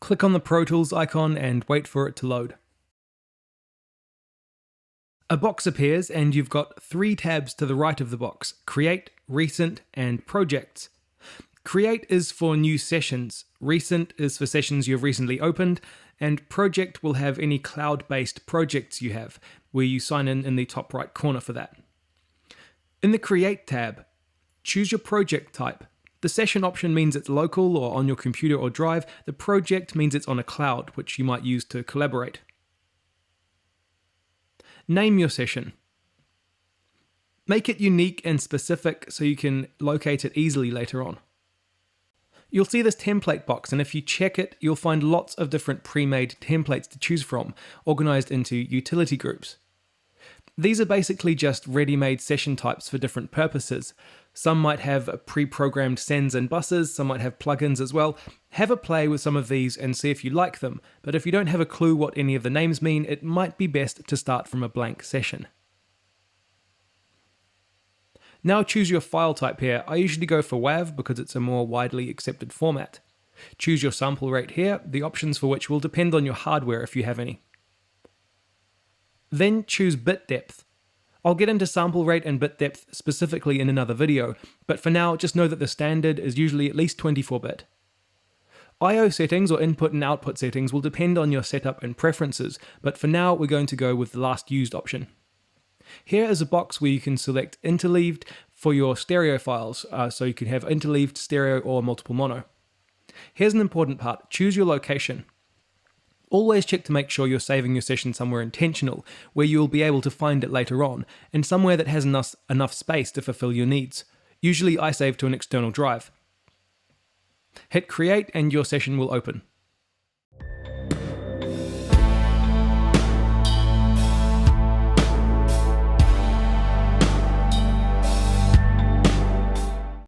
Click on the Pro Tools icon and wait for it to load. A box appears and you've got 3 tabs to the right of the box: Create, Recent, and Projects. Create is for new sessions, Recent is for sessions you've recently opened, and Project will have any cloud-based projects you have, where you sign in the top right corner for that. In the Create tab, choose your project type. The session option means it's local or on your computer or drive. The project means it's on a cloud, which you might use to collaborate. Name your session. Make it unique and specific so you can locate it easily later on. You'll see this template box, and if you check it, you'll find lots of different pre-made templates to choose from, organized into utility groups. These are basically just ready-made session types for different purposes. Some might have pre-programmed sends and buses, some might have plugins as well. Have a play with some of these and see if you like them, but if you don't have a clue what any of the names mean, it might be best to start from a blank session. Now choose your file type here. I usually go for WAV because it's a more widely accepted format. Choose your sample rate here, the options for which will depend on your hardware if you have any. Then choose bit depth. I'll get into sample rate and bit depth specifically in another video, but for now just know that the standard is usually at least 24-bit. I/O settings or input and output settings will depend on your setup and preferences, but for now we're going to go with the last used option. Here is a box where you can select interleaved for your stereo files, so you can have interleaved stereo or multiple mono. Here's an important part: choose your location. Always check to make sure you're saving your session somewhere intentional, where you'll be able to find it later on, and somewhere that has enough space to fulfill your needs. Usually I save to an external drive. Hit create and your session will open.